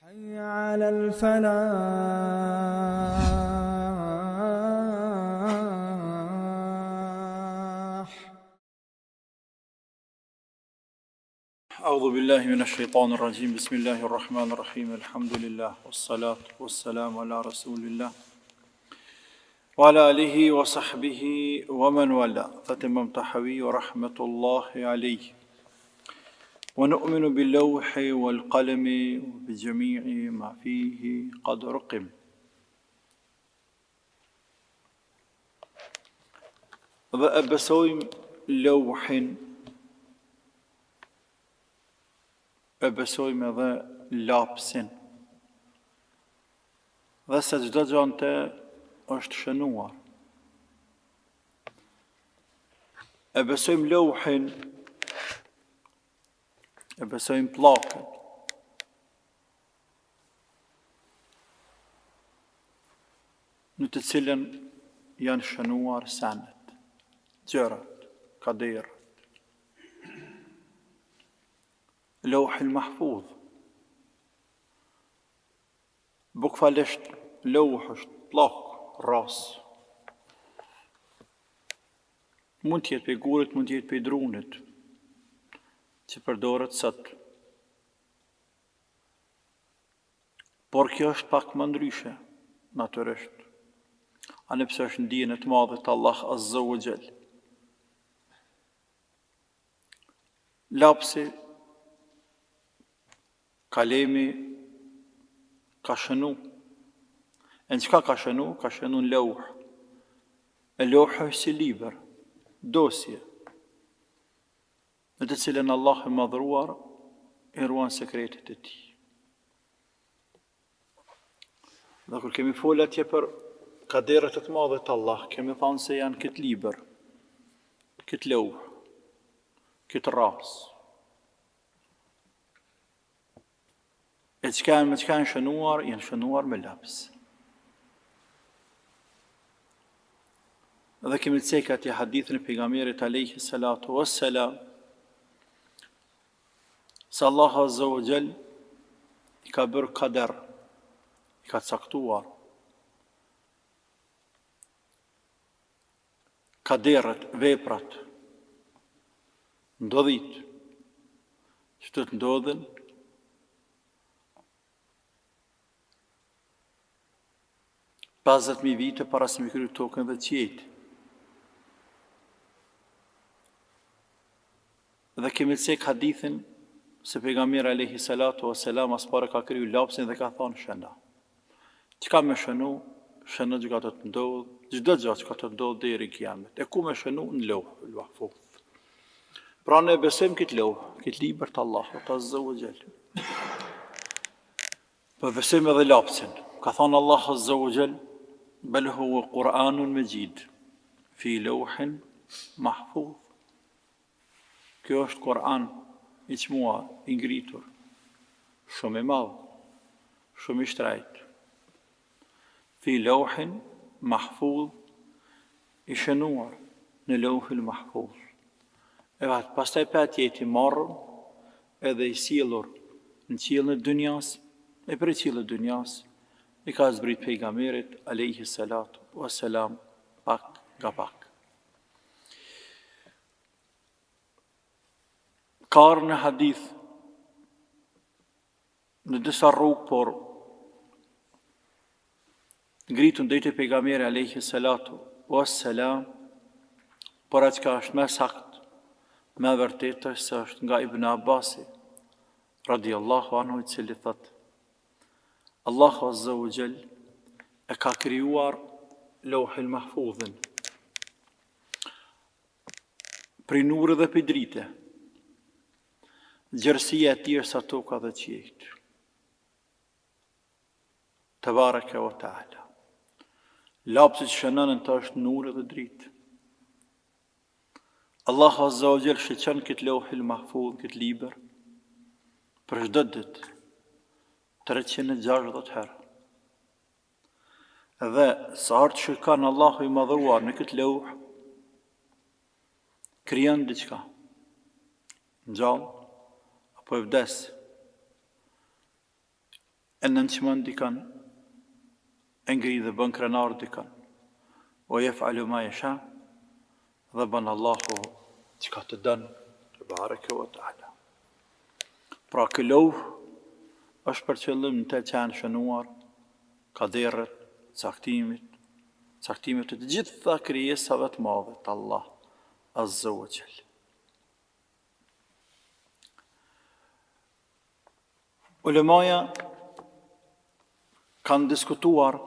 حي على الفلاح. أعوذ بالله من الشيطان الرجيم بسم الله الرحمن الرحيم الحمد لله والصلاة والسلام على رسول الله وعلى آله وصحبه ومن والاه فتمم تحوي ورحمة الله عليه ونؤمن باللوح والقلم وبجميع ما فيه قد رقم. Dhe e besojmë lauhin, e besojmë edhe lapsin, dhe se çdo gjë ante është shënuar. E besojmë lauhin, e besojmë pllakën, në të cilën janë shënuar senet, gjërat, kaderët. Lauhul Mahfuz. Bukfalisht lauh është pllak, ras. Mund t'jetë pe gurit, mund t'jetë pe drunit, që përdoret sot. Por kjo është pak më ndryshe, natyrisht. Ani pse është ndijen e të madhit Allah Azza wa Jall. Lapsi, kalemi, ka shënu. E në qka ka shënu? Ka shënu në lauh. E lauh është si libër, dosje, në të cilën Allah e madhruar e ruan sekretet e tij. Dhe kur kemi folë atje për kaderet e të madhe të Allah, kemi thënë se janë këtë libër, këtë lauh, këtë ras. E çka me çka janë shënuar? Janë shënuar me laps. Dhe kemi të cekë atje hadithin e pejgamberit alayhi salatu wassalam, se Allah Azza wa Jall i ka bërë kader, i ka caktuar kaderët, veprat, ndodhit, që të ndodhen, pasdhet mijë vite para se mi kriju tokën dhe qiejt. Dhe kemi të cek hadithin se pejgamberi alayhi salatu wassalam as para ka kriju lapsin dhe ka thonë shëna. Çka me shënu? Shënu që ka të ndodh, çdo gjë që ka të ndodh deri në kiamet. E ku me shënu? Në lauhul mahfuz. Pra ne besojmë këtë lauh, këtë libër të Allahut Azza wa Jall. Po besojmë edhe lapsin. Ka thonë Allah Azza wa Jall, bel huwa Qur'anun Majid fi lawhin mahfuz. Kjo është Kur'an i çmuar, i ngritur, shumë i madh, shumë i shtrejt. Fi lawhin mahfuz, i shënuar në lauhul mahfuz. E vetë, pastaj për atje i marrëm edhe i sjellur në qiellin e dunjas, e për qiellin e dunjas, i ka zbrit pejgamberit alayhi salatu wassalam pak nga pak. Ka në hadith në disa rrugë, por ngritën drejt e pejgamberit alayhi salatu wassalam, por atë që është më sakt, më vërtet është se është nga Ibn Abbasi radiallahu anhu, i cili thotë Allahu Azza wa Jall e ka krijuar lauhul mahfuzin prej nure dhe prej drite. Gjërësia e tij sa toka dhe qiejt. Tebaraka wa taala. Lapsi që shënën të është nure dhe dritë. Allah Azza wa Jall shëqen këtë lauhul mahfuz, këtë libër, për çdo ditë 360 herë. Dhe sa herë që shikon Allahu i madhruar në këtë lauh, krijon diçka. Ngjall apo e vdes. e nënçmon dikën, e ngri dhe bën krenar dikën, o yef'alu ma yasha, dhe bën Allahu çka të dën, te bareke ve teala. Pra ky lojë është për qëllim të qenë shënuar kaderët, caktimet të gjitha krijesave të mëdha të Allah Azza wa Jall. Ulemaja kanë diskutuar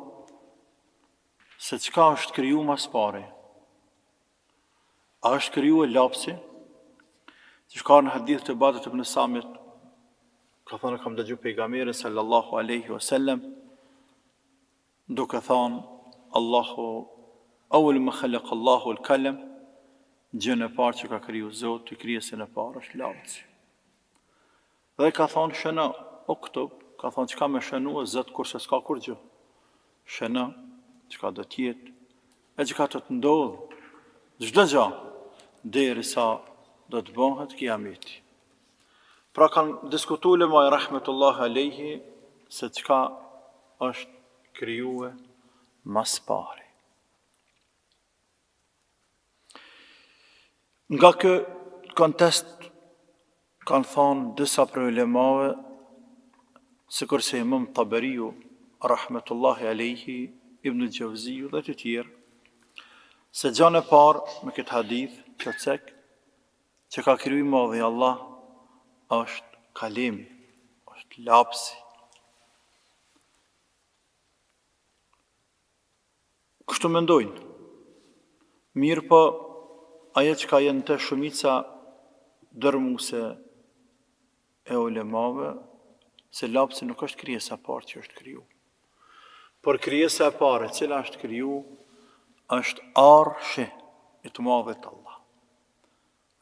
se çka është kriju mas pari. A është kriju e lapsi, që shka në hadith të Ubadet ibn Samit, ka thënë kam dëgju pejgamberin sallallahu alaihi wasallam, duke thënë Allahu awwal ma khalaqa Allahu al-kalam, gjën e parë që ka kriju Zoti, krijesën e parë është lapsi. Dhe ka thonë shëna, o këtub, ka thonë çka me shënu e Zot kurse s'ka kur gjë. Shëna, çka do t'jetë, e çka do të ndodhë, çdo gjë, derisa do të bëhet kiameti. Pra kanë diskutu ulemaj rahmetullah alejhi se çka është krijuar mas pari. Nga kë kontest kanë thonë disa prej ulemave, sikur se Imam Taberiu rahmetullahi alejhi, Ibn Gjavziu dhe të tjerë, se gjën e parë me këtë hadith që cek, që ka kriju madhi Allah, është kalimi, është lapsi. Kështu mendojnë. Mirë po, ajo që ka jenë të shumica dërmuse e ulemave, se lapsi nuk është krijesa e parë që është kriju. Por krijesa e parë, cila është kriju, është arshi i të madhit Allah.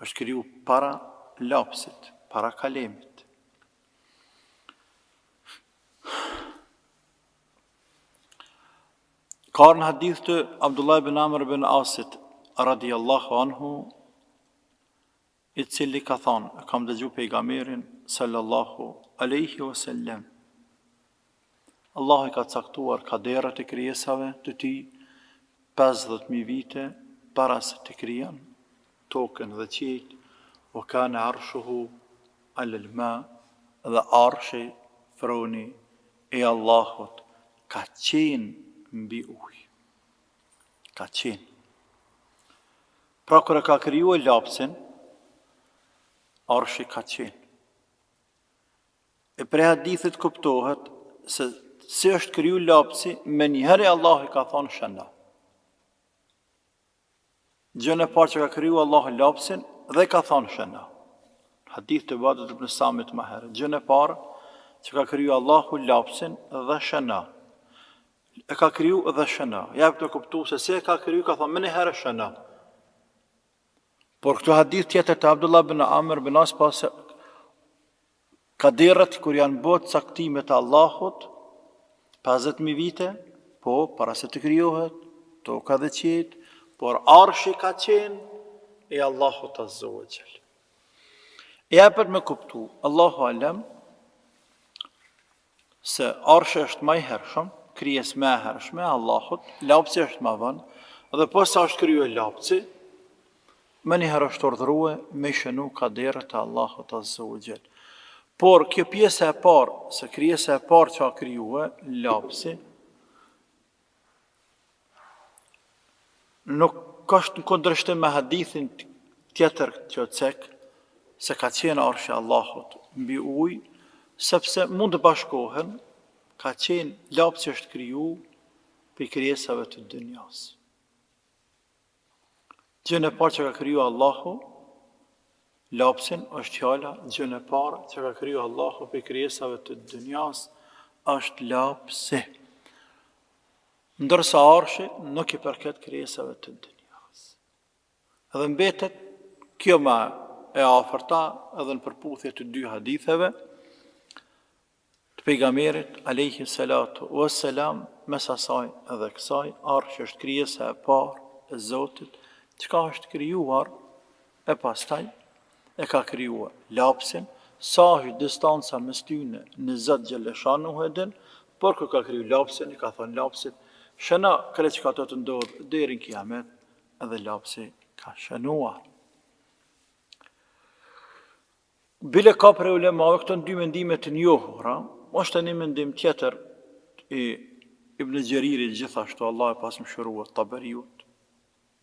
Është kriju para lapsit, para kalemit. Ka në hadith të Abdullah ibn Amr ibn Asit, radiallahu anhu, i cili ka thonë, kam dëgju pejgamberin sallallahu alaihi wasallam, Allah i ka caktuar kaderat e krijesave të tij 50.000 vite para se të krijon tokën dhe qiejt, wa kana arshuhu ala al-ma, dhe arshi, froni e Allahut ka qenë mbi ujë. Ka qenë. Pra kur e ka krijuar lapsin, arshi ka qenë. E prej hadithit kuptohet se si është kriju lapsi, me njëherë Allah i ka thonë shëna. Gjën e parë që ka kriju Allah lapsin dhe ka thonë shëna. Hadith të Ubadet ibn Samit më herë. Gjën e parë që ka kriju Allahu lapsin dhe shëna. E ka kriju dhe shëna. Ja për të kuptu se si e ka kriju, ka thonë më njëherë shëna. Por këtu hadith tjetër të Abdullah ibn Amr ibn As pas kaderët kur janë bot caktimet e Allahut, 50.000 vite, po, para se të krijohet, toka dhe qiejt, por arshi ka qenë e Allahut Azza wa Jall. Ja për me kuptu, Allahu alem, se arshi është më i hershëm, krijes më e hershme e Allahut, lapsi është më vonë, dhe posa është krijuar lapsi, më njëherë është urdhëruar me shënu kaderët e Allahut Azza wa Jall. Por kjo pjesa e parë, se krijesa e parë që ka krijuar lapsi, nuk është në kundërshtim me hadithin tjetër që cek, se ka qenë arshi Allahut mbi ujë, sepse mund të bashkohen, ka qenë lapsi është kriju për krijesave të dunjas. Gjën e parë që ka kriju Allahu, lapsin është fjala, gjën e parë që ka kriju Allahu për krijesave të dunjas, është lapsi. Ndërsa arshi nuk i përket krijesave të dunjas. Edhe mbetet kjo më e afërta edhe në përputhje të dy haditheve të pejgamberit alayhi salatu wassalam, mes asaj edhe kësaj, arshi është krijesa e parë e Zotit, çka është krijuar e pastaj e ka krijuar lapsin sa është distanca mes tyne në Zot xhaleshanu hedin, por kër ka kriju lapsin, i ka thënë lapsit, shëna kërë që ka të ndodhë deri në kiamet, edhe lapsi ka shënuar. Bile ka për ulemave këto dy mendime të njohura, është një mendim tjetër i Ibn Gjeririt gjithashtu, Allah e pas më shërua Taberiut,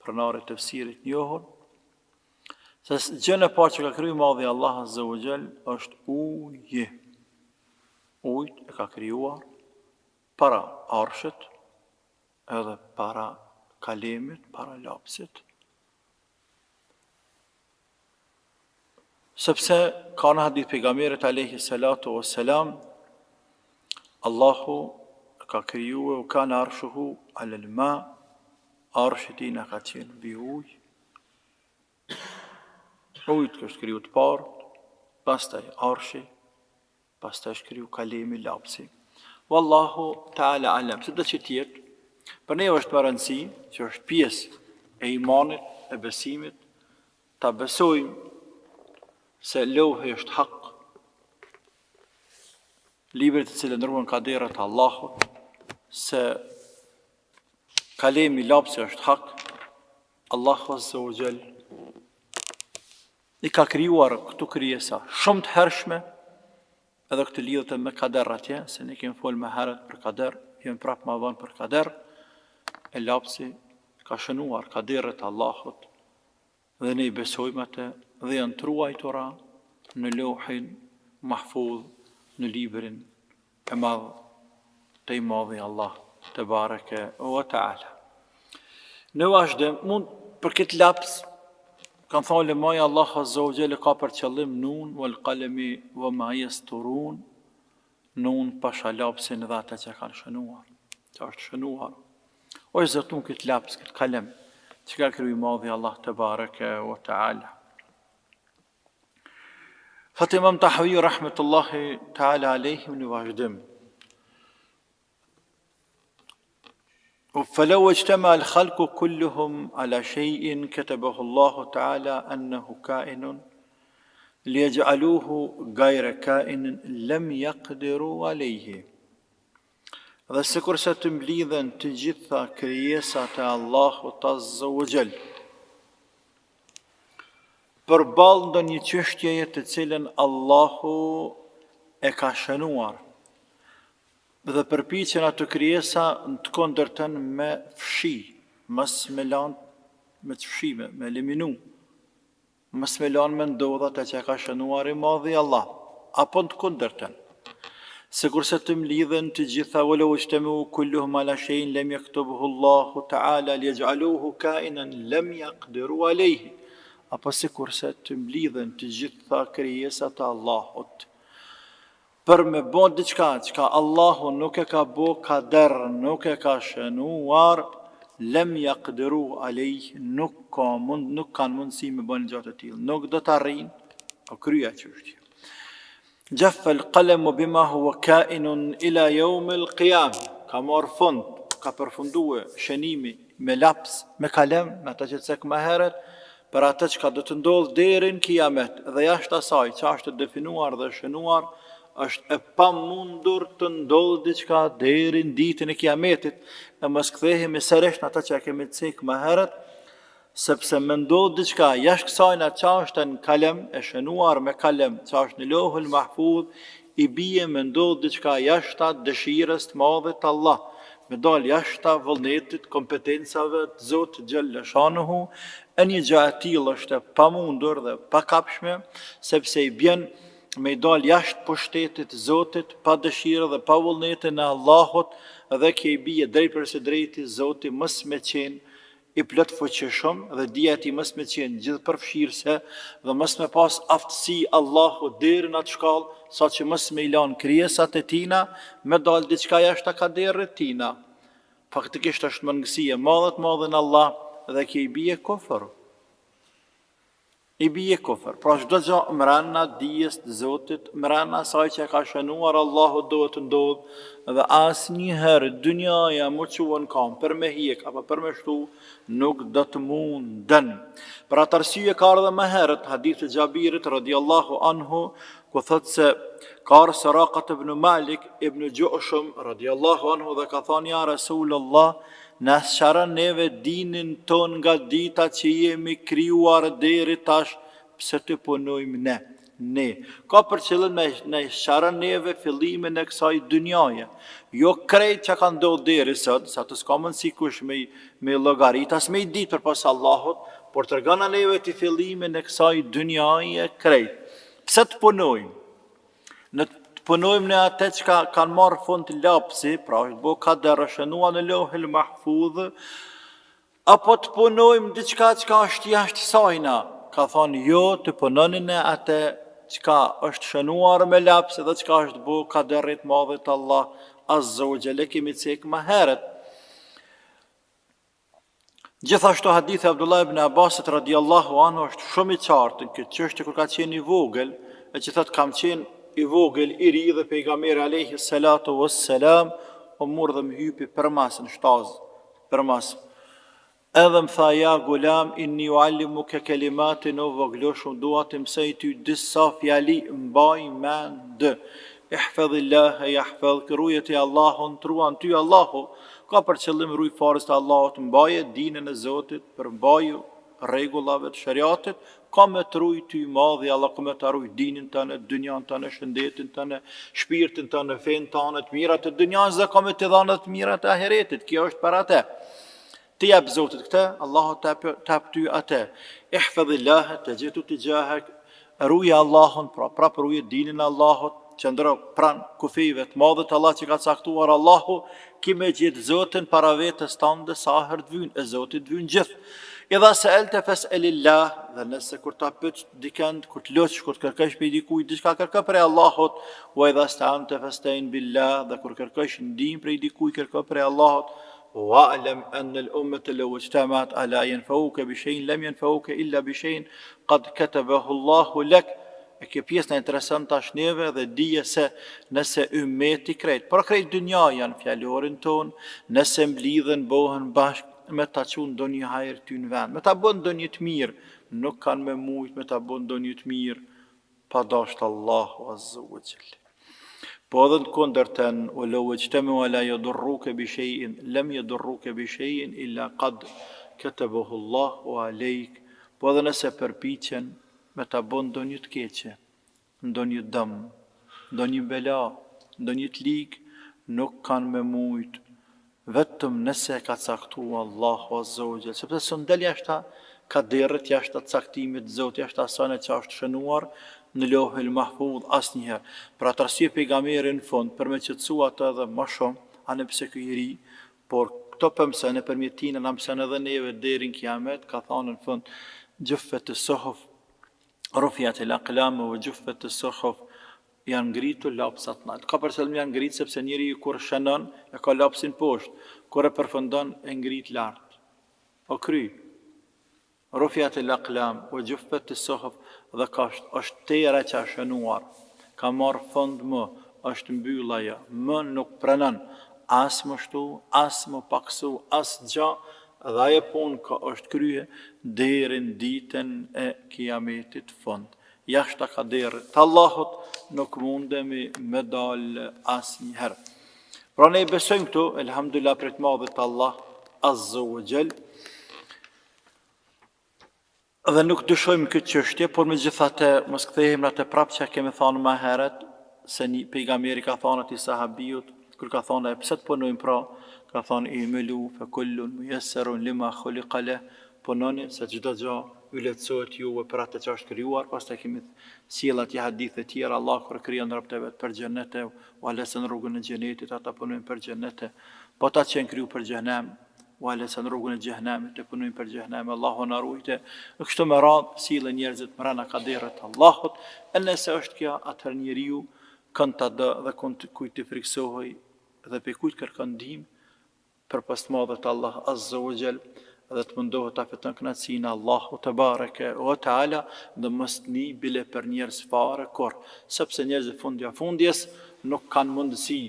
pronari të tefsirit njohur, se gjën e parë që ka kriju madhi Allah Azza wa Jall është uji. Ujt e ka krijuar para arshit, edhe para kalemit, para lapsit. Sepse ka në hadith pejgamberit alayhi salatu wassalam, Allahu ka kriju u ka në arshuhu alel ma, arshit i në ka qenë bi uj. Ujt kështë kriju të parë, pastaj arshi, pastaj është kriju kalemi lapsi. Wallahu ta'ala alam, se dhe që tjetë, për ne është më rëndësi, që është pjesë e imanit, e besimit, ta besojmë se lauhi është hak, librit të cilën ruhen kaderat Allahut, se kalemi lapsi është hak, Allahu Azza wa Jall i ka krijuar këtu krijesa shumë të hershme, edhe këtë lidhët me kader atje, se ne kemi folë më herët për kader, jemi prapë më vonë për kader, e lapsi ka shënuar kaderet Allahut, dhe ne i besojmë atë, dhe janë truajtura në lauhin mahfudh, në librin e madh të i madhi Allah të bareke wa ta'ala. Në vazhdim, mund për këtë laps, kanë thonë lemaj Allah Azza wa Jalla ka për qëllim nun, wal qalemi wa ma yasturun, nun pasha lapsin dhe ata që kanë shënuar, që është shënuar. O është zëtun këtë laps, këtë kalem, që ka kriju madhi Allah të bareke wa ta'ala. Thot Imam Tahawi rahmetullahi ta'ala alejhi në vazhdim. فلو اجتمع الخلق كلهم على شيء كتبه الله تعالى أنه كائن ليجعلوه غير كائن لم يقدروا عليه. Dhe sikur se të mblidhen të gjitha krijesat e Allahut Azza wa Jall përballë ndonjë çështjeje të cilën Allahu e ka shënuar, dhe përpiqen ato krijesa të kundërtën me fshi, mos me lan me të fshime, me eliminu, mos me lan me ndodhat e që ka shënuar i madhi Allah, apo të kundërtën. Sikur se të mlidhen të gjitha, walau ijtamu kulluhum ala shay'in lam yaktubuhu Allahu ta'ala liyaj'aluhu ka'inan lam yaqdiru alayhi. Apo sikur se të mlidhen të gjitha krijesat e Allahut për me bo diçka që Allahu nuk e ka bo kader, nuk e ka shënuar, lem yaqdiru alayh, nuk kanë mundësi me bën gjatë të tillë, nuk do të arrijnë, o kryja çështje. Jaffa al-qalam bima huwa ka'inun ila yawm al-qiyam, ka marrë fund, ka përfunduar shënimi me laps, me kalem, me atë që cek më herët, për atë që do të ndodhë deri në kiamet, dhe jashtë asaj që është definuar dhe shënuar, është e pamundur të ndodhë diçka deri në ditën e kiametit, e mos kthehemi sërish në ata që kemi cek më herët, sepse me ndodhë diçka jashtë kësaj që është në kalem, e shënuar me kalem, që është në lauhul mahfudh, i bie me ndodhë diçka jashtë dëshirës të madhe të Allah, me dal jashtë vullnetit, kompetencave të Zotit xhalla shanuhu, e një gjë e tillë është e pamundur dhe pakapshme, sepse i bjen me i dal jashtë pushtetit Zotit, pa dëshirë dhe pa vullnetin e Allahut, dhe kje i bie drejt përse drejti Zoti mos me qenë i plot fuqishëm, dhe dija e tij mos me qenë gjithëpërfshirëse, dhe mos me pas aftësi Allahu deri në atë shkallë, saqë mos me i lan krijesat e tina, me dal diçka jashtë kaderit tina. Faktikisht është mangësi e madhe në Allah, dhe kje i bie kufër. I bie kufër. Pra çdo gjë mrena dijes të Zotit, mrena asaj që ka shënuar Allahu do të ndodh, dhe asnjëherë dynjaja më quan kam për me hiq apo për me shtu, nuk do të munden. Për atë arsye ka ardhur më herët hadithi Xhabirit radhiyallahu anhu, ku thot se ka Sarakat ibn Malik ibn Gjushum radiallahu anhu dhe ka thonë ja Rasulullah, na sqaron neve dinin ton nga dita që jemi krijuar deri tash, pse të punojmë ne. Ka për qëllim në sqaron neve fillimin e kësaj dynjaje. Jo krejt që ka ndodhur deri sot, sa të s'ka mundësi kush me llogarit, as me i ditë përpas Allahut, por tregon neve të fillimin e kësaj dynjaje krejt. Pse të punojmë? Në të punojmë në atë që kanë marrë fund të lapsi, pra është bo ka dërëshënua në Lauhul Mahfudh, apo të punojmë diçka që është jashtë sajna. Ka thonë jo, të punoni në atë që është shënuar me lapsi dhe që është bo ka dërrit madhët Allah Azza wa Jalla, kemi cekë më herët. Gjithashtu hadithi Abdullah ibn Abbasit radiallahu anhu është shumë i qartë në këtë çështje kur ka qenë i vogël, e që thot kam qenë i vogël i ri dhe pejgamberi alayhi salatu wassalam o murë dhe më hypi për mas në shtazë, për mas. Edhe më tha ja gulam, inni uallimuka kalimatin o vogloshum, dua të mësoj ty disa fjali, mbaj mend. Ihfadhillaha yahfadhuk, rujet e Allahun, truan ty Allahu. Ka për qëllim ruj farës të Allahut, mbaje dinën e Zotit, për mbaju rregullave të shariatit, ka me të ruj ty madhi, Allah ka me të ruj dinin tënë, dynjan tënë, shëndetin tënë, shpirtin tënë, fen tënë, të mirat e dynjans dhe ka me të dhanë të mirat e ahiretit. Kjo është për atë. Ti jep Zotit këtë, Allahu tap ty atë. Ihfadhillaha tajidu tijahak, ruja Allahun, prap ruja dinin e Allahut, qëndro pran kufive të madhët Allah që ka caktuar Allahu, ki me gjithë Zotin para vetës tënde sa herë të vynë, e Zotit vynë gjithë. Idha se elte fes elillah, dhe nëse kur ta pëtë dikend, kur të loqë, kur të kërkësh për i dikuj, diçka kërkë për e Allahot, wa idha sta'ante festejnë billah, dhe kur kërkësh ndim për i dikuj, kërkë për e Allahot, wa alem anë l'ummet e lëvë qëtamat, ala jenfauke bishejn, lem jenfauke illa bishejn, qad katabahu Allahu lek. E kjo pjesë në interesant tash neve dhe dije se nëse ummeti krejt, por krejt dynja janë fjalorin ton, nëse mblidhen bohen bashk, me ta qunë do një hajrë ty në vend, me ta bën do një të mirë, nuk kanë me mujt me ta bën do një të mirë, pa dashtë Allahu Azza wa Jalla. Po edhe në kundërten, o lo ijtemu ala yadurruka bi shay'in, lam yadurruka bi shay'in illa qad katabahu Allahu alejk. Po edhe nëse përpiqen me ta bën do një të keqe, do një dëm, do një bela, do një të ligë, nuk kanë me mujt, vetëm nëse ka caktuar Allahu Azza wa Jalla, sepse së ndel jashta ka derët jashta caktimit Zot, jashta asane që është shënuar në Lauhul Mahfudh asnjëherë. Për atë arsye pejgamberi në fund, për me qetësu atë edhe më shumë, anë pse ky i ri, por këto pëmse nëpërmjet tij na mëson edhe neve deri në kiamet, ka thënë në fund, juffet as-suhuf, rufiat al-aqlam wa juffet as-suhuf, janë ngritur lapsat nalt. Ka përshëllim janë ngritur sepse njeriu kur shënon e ka lapsin poshtë, kur e përfundon e ngrit lart. O kry. Rufiat al-aqlam wa juffat as-suhuf, dhe ka është tëra që është shënuar. Ka marrë fund më, është mbyll ajo, më nuk pranon as më shtu, as më paksu, as gjë, dhe ajo punë ka është krye deri në ditën e kiametit fund. Jashta ka derë të Allahut nuk mundemi me dalë asnjëherë. Pra ne besojmë këtu, elhamdulillah për të madhët Allah Azza wa Jall, dhe nuk dyshojmë këtë çështje, por megjithatë mos kthehemi atë prapë që kemi thënë më herët, se një pejgamberi ka thënë atij sahabiut, kur ka thënë pse të punojmë pra, ka thënë imelu fa kullun muyassarun lima khuliqa lahu, punoni se çdo gjë ju lehtësohet juve për atë që është krijuar. Pastaj kemi sjellat e hadithe të tjera, Allah kur krijon robët e vet për xhenet, u alesën rrugën e xhenetit, ata punojnë për xhenet, po ata që janë kriju për xhenem, u alesën rrugën e xhenemit, të punojnë për xhenem. Allahu na ruajte. Në kështu me radhë sillen njerëzit mbrana kaderit të Allahut, e nëse është kjo, atëherë njeriu kënd ta dë dhe kujt të friksohej dhe pe kujt kërkon ndihmë për pas të madhët Allah Azza wa Jall, dhe të mundohet ta fiton kënaqësinë Allahu te bareke o taala, dhe mos ni bile për njerëz fare kur, sepse njerëzit fundjes nuk kanë mundësi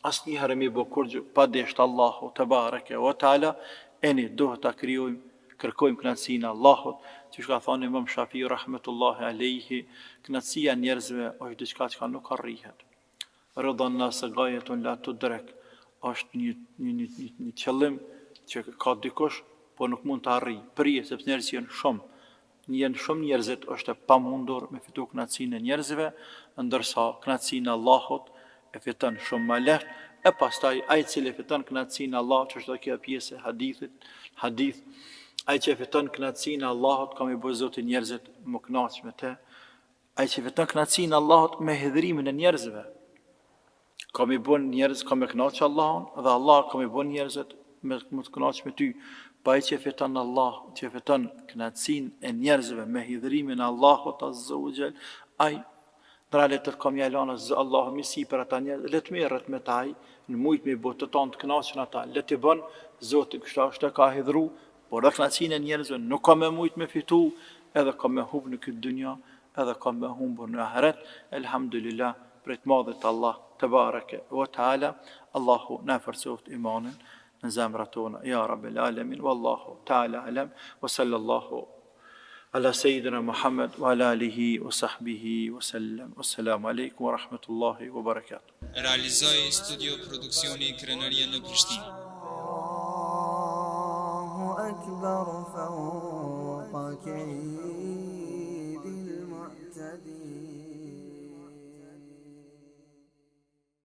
asnjëherë me bë kurrë pa desht Allahu te bareke o taala, eni duhet ta krijojmë kërkojmë kënaqësinë e Allahut, siç ka thënë Imam Shafiu rahmetullahi alayhi, kënaqësia e njerëzve është diçka që nuk arrihet. Rëdhan nëse gajetun la tudrek, është një qëllim që ka dikush, po nuk mund të arrijë. Prije, sepse njerëzit janë shumë njerëzit, është e pamundur me fitu kënaqësinë e njerëzve, ndërsa kënaqësinë e Allahut e fiton shumë më lehtë, e pastaj ai i cili fiton kënaqësinë e Allahut, që është kjo pjesë e hadith, ai që fiton kënaqësinë e Allahut ka më bëj Zoti njerëzit më kënaqsh me të. Ai që fiton kënaqësinë e Allahut me hidhrimin e njerëzve, ka më bën njerëz, ka më kënaqsh Allahun dhe Allah ka më bën njerëzit me të kënaqsh me ty. Pa ai që fiton Allah, që fiton kënaqësinë e njerëzve me hidhrimin e Allahut azza wa jall, ai dralet të kam jalana Allahu më sipër ata njerëz, le të merret me taj, në mujt me botë tonë të kënaqshën ata, le të bën Zoti kështu është ka hidhru, por kënaqësinë e njerëzve nuk ka më mujt me fitu, edhe ka më humb në këtë dynja, edhe ka më humbur në ahiret. Elhamdulillah, për të madhit Allah te bareke ve taala, Allahu na forcoft imanin në zemrat tona, ja Rabbel Alamin, wallahu ta'ala alam, wa sallallahu ala Sayyidina Muhammad, wa ala alihi, wa sahbihi, wa sallam. Wassalamu alaikum, wa rahmatullahi, wa barakatuh. Realizoi studio produksioni Krenaria në Prishtinë. الله أكبر فهو